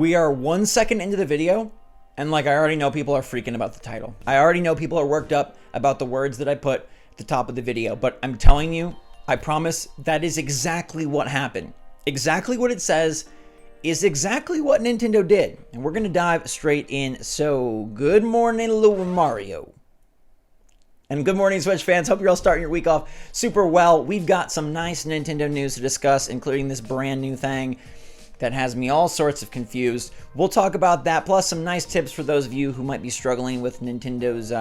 We are 1 second into the video, and I already know people are freaking about the title. I already know people are worked up about the words that I put at the top of the video, but I'm telling you, I promise that is exactly what happened. Exactly what it says is exactly what Nintendo did. And we're going to dive straight in. So, good morning, Little Mario. And good morning, Switch fans. Hope you're all starting your week off super well. We've got some nice Nintendo news to discuss, including this brand new thing that has me all sorts of confused. We'll talk about that, plus some nice tips for those of you who might be struggling with Nintendo's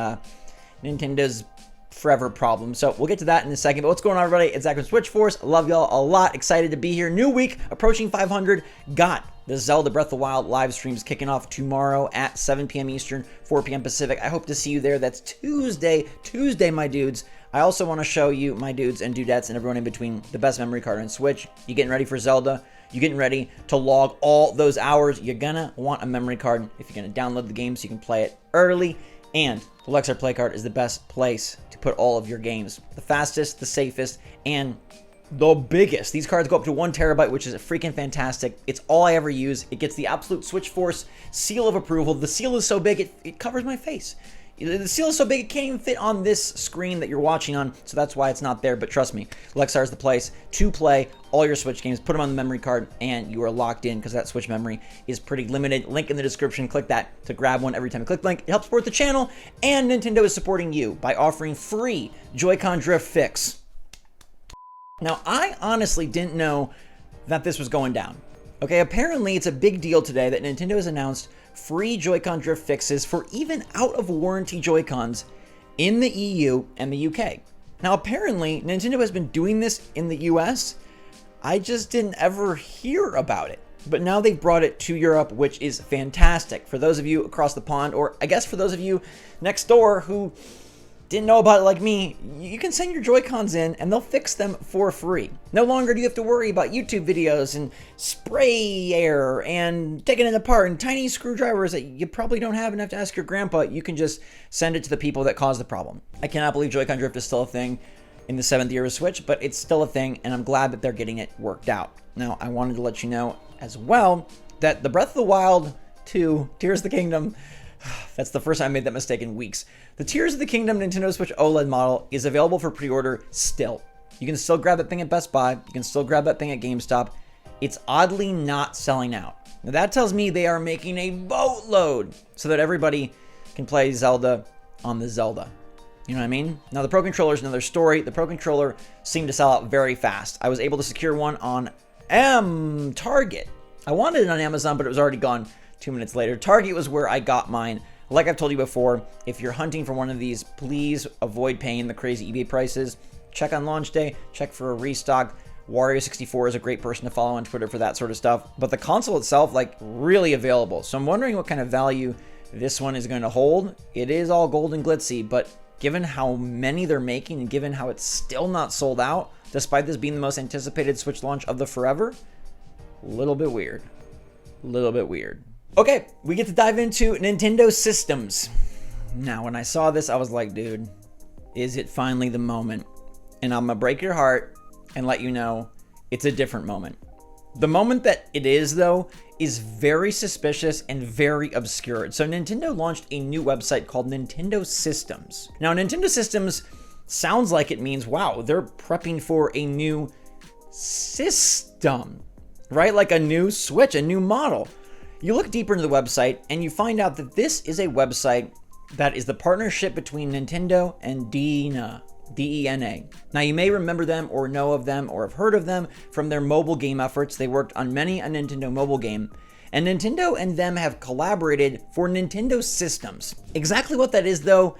forever problem. So we'll get to that in a second. But what's going on, everybody? It's Zach from SwitchForce. I love y'all a lot. Excited to be here. New week, approaching 500. Got the Zelda Breath of the Wild live streams kicking off tomorrow at 7 p.m. Eastern, 4 p.m. Pacific. I hope to see you there. That's Tuesday, my dudes. I also want to show you, my dudes and dudettes and everyone in between, the best memory card on Switch. You getting ready for Zelda? You getting ready to log all those hours? You're gonna want a memory card if you're gonna download the game so you can play it early. And the Lexar Play Card is the best place to put all of your games. The fastest, the safest, and the biggest. These cards go up to 1 terabyte, which is freaking fantastic. It's all I ever use. It gets the absolute SwitchForce seal of approval. The seal is so big, it covers my face. The seal is so big, it can't even fit on this screen that you're watching on, so that's why it's not there. But trust me, Lexar is the place to play all your Switch games. Put them on the memory card, and you are locked in because that Switch memory is pretty limited. Link in the description. Click that to grab one every time you click the link. It helps support the channel, and Nintendo is supporting you by offering free Joy-Con drift fix. Now, I honestly didn't know that this was going down. Okay, apparently it's a big deal today that Nintendo has announced free Joy-Con drift fixes for even out-of-warranty Joy-Cons in the EU and the UK. Now, apparently, Nintendo has been doing this in the US. I just didn't ever hear about it. But now they've brought it to Europe, which is fantastic. For those of you across the pond, or I guess for those of you next door who didn't know about it like me, you can send your Joy-Cons in and they'll fix them for free. No longer do you have to worry about YouTube videos and spray air and taking it apart and tiny screwdrivers that you probably don't have and have to ask your grandpa. You can just send it to the people that caused the problem. I cannot believe Joy-Con drift is still a thing in the 7th year of Switch, but it's still a thing, and I'm glad that they're getting it worked out. Now, I wanted to let you know as well that the Breath of the Wild 2, Tears of the Kingdom, that's the first time I made that mistake in weeks. The Tears of the Kingdom Nintendo Switch OLED model is available for pre-order still. You can still grab that thing at Best Buy. You can still grab that thing at GameStop. It's oddly not selling out. Now that tells me they are making a boatload so that everybody can play Zelda on the Zelda. You know what I mean? Now the Pro Controller is another story. The Pro Controller seemed to sell out very fast. I was able to secure one on Target. I wanted it on Amazon, but it was already gone 2 minutes later. Target was where I got mine. Like I've told you before, if you're hunting for one of these, please avoid paying the crazy eBay prices. Check on launch day, check for a restock. Wario64 is a great person to follow on Twitter for that sort of stuff. But the console itself, really available. So I'm wondering what kind of value this one is going to hold. It is all gold and glitzy, but given how many they're making and given how it's still not sold out, despite this being the most anticipated Switch launch of the forever, a little bit weird. Okay, we get to dive into Nintendo systems. Now, when I saw this, I was like, dude, is it finally the moment? And I'm gonna break your heart and let you know it's a different moment. The moment that it is, though, is very suspicious and very obscure. So Nintendo launched a new website called Nintendo Systems. Now, Nintendo Systems sounds like it means, wow, they're prepping for a new system, right? Like a new Switch, a new model. You look deeper into the website and you find out that this is a website that is the partnership between Nintendo and DENA, D-E-N-A. Now, you may remember them or know of them or have heard of them from their mobile game efforts. They worked on many a Nintendo mobile game, and Nintendo and them have collaborated for Nintendo Systems. Exactly what that is, though,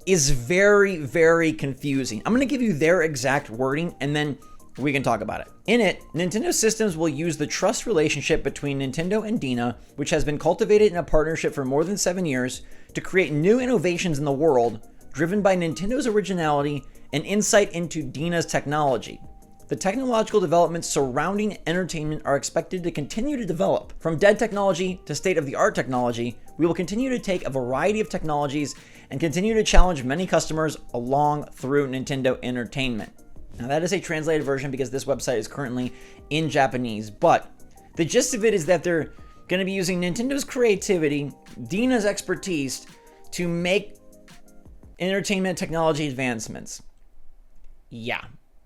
is very, very confusing. I'm going to give you their exact wording, and then we can talk about it. In it, Nintendo Systems will use the trust relationship between Nintendo and DENA, which has been cultivated in a partnership for more than 7 years, to create new innovations in the world, driven by Nintendo's originality and insight into DENA's technology. The technological developments surrounding entertainment are expected to continue to develop. From dead technology to state-of-the-art technology, we will continue to take a variety of technologies and continue to challenge many customers along through Nintendo Entertainment. Now, that is a translated version because this website is currently in Japanese, but the gist of it is that they're going to be using Nintendo's creativity, Dina's expertise to make entertainment technology advancements. Yeah.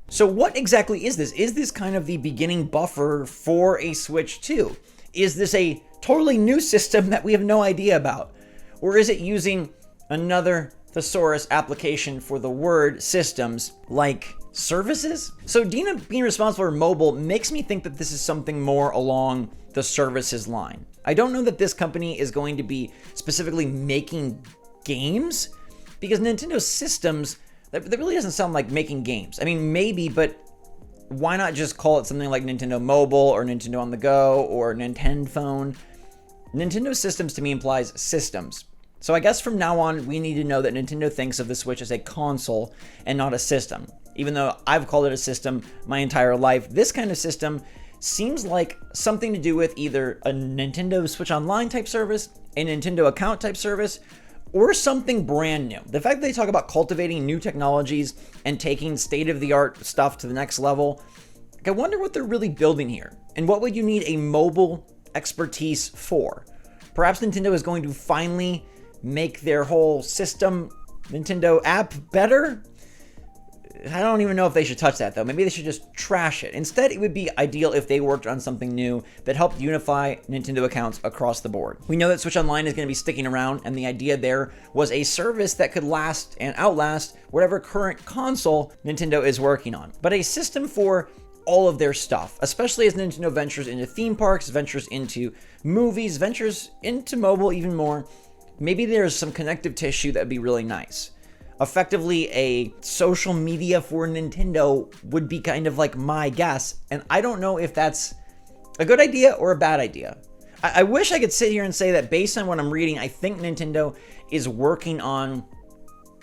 So what exactly is this? Is this kind of the beginning buffer for a Switch 2? Is this a totally new system that we have no idea about? Or is it using another thesaurus application for the word systems, like services? So Dina being responsible for mobile makes me think that this is something more along the services line. I don't know that this company is going to be specifically making games, because Nintendo systems, that really doesn't sound like making games. I mean, maybe, but why not just call it something like Nintendo Mobile or Nintendo on the Go or Nintendo Phone? Nintendo systems to me implies systems. So I guess from now on, we need to know that Nintendo thinks of the Switch as a console and not a system. Even though I've called it a system my entire life, this kind of system seems like something to do with either a Nintendo Switch Online type service, a Nintendo account type service, or something brand new. The fact that they talk about cultivating new technologies and taking state-of-the-art stuff to the next level, I wonder what they're really building here. And what would you need a mobile expertise for? Perhaps Nintendo is going to finally make their whole system Nintendo app better? I don't even know if they should touch that, though. Maybe they should just trash it. Instead, it would be ideal if they worked on something new that helped unify Nintendo accounts across the board. We know that Switch Online is going to be sticking around, and the idea there was a service that could last and outlast whatever current console Nintendo is working on. But a system for all of their stuff, especially as Nintendo ventures into theme parks, ventures into movies, ventures into mobile even more. Maybe there's some connective tissue that would be really nice. Effectively, a social media for Nintendo would be kind of like my guess, and I don't know if that's a good idea or a bad idea. I wish I could sit here and say that based on what I'm reading, I think Nintendo is working on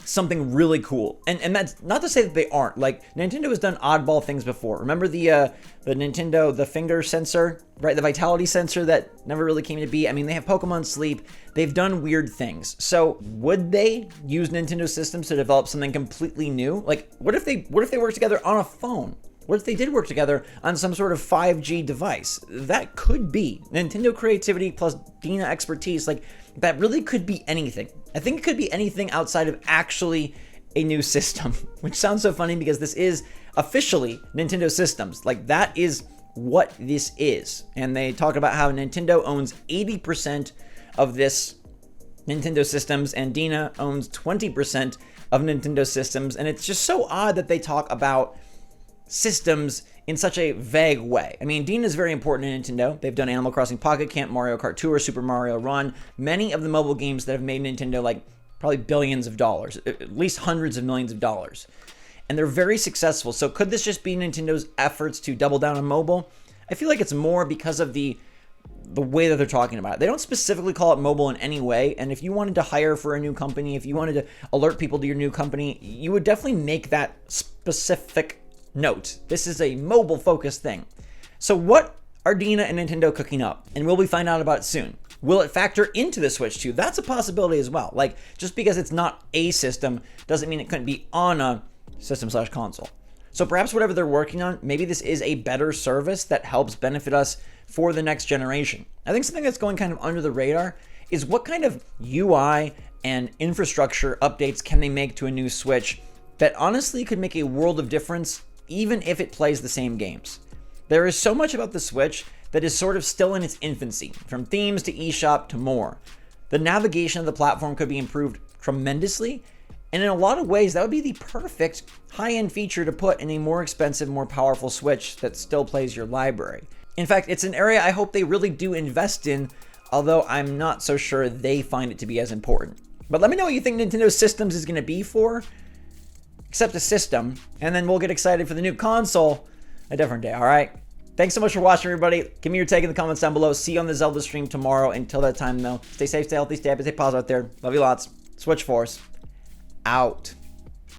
something really cool. And that's not to say that they aren't. Like, Nintendo has done oddball things before. Remember the Nintendo, the finger sensor, right? The vitality sensor that never really came to be. I mean, they have Pokemon Sleep. They've done weird things. So would they use Nintendo systems to develop something completely new? Like, what if they work together on a phone? What if they did work together on some sort of 5G device? That could be Nintendo creativity plus Dina expertise. Like, that really could be anything. I think it could be anything outside of actually a new system, which sounds so funny because this is officially Nintendo systems. Like, that is what this is. And they talk about how Nintendo owns 80% of this Nintendo systems and Dina owns 20% of Nintendo systems. And it's just so odd that they talk about systems in such a vague way. I mean, Dina is very important in Nintendo. They've done Animal Crossing Pocket Camp, Mario Kart Tour, Super Mario Run, many of the mobile games that have made Nintendo like probably billions of dollars, at least hundreds of millions of dollars. And they're very successful. So could this just be Nintendo's efforts to double down on mobile? I feel like it's more because of the way that they're talking about it. They don't specifically call it mobile in any way. And if you wanted to hire for a new company, if you wanted to alert people to your new company, you would definitely make that specific note. This is a mobile focused thing. So what are Dina and Nintendo cooking up? And will we find out about it soon? Will it factor into the Switch 2? That's a possibility as well. Like, just because it's not a system doesn't mean it couldn't be on a system/console. So perhaps whatever they're working on, maybe this is a better service that helps benefit us for the next generation. I think something that's going kind of under the radar is what kind of UI and infrastructure updates can they make to a new Switch that honestly could make a world of difference even if it plays the same games. There is so much about the Switch that is sort of still in its infancy, from themes to eShop to more. The navigation of the platform could be improved tremendously, and in a lot of ways, that would be the perfect high-end feature to put in a more expensive, more powerful Switch that still plays your library. In fact, it's an area I hope they really do invest in, although I'm not so sure they find it to be as important. But let me know what you think Nintendo Systems is going to be for, except a system, and then we'll get excited for the new console a different day, all right? Thanks so much for watching, everybody. Give me your take in the comments down below. See you on the Zelda stream tomorrow. Until that time, though, stay safe, stay healthy, stay happy, stay positive out there. Love you lots. SwitchForce out.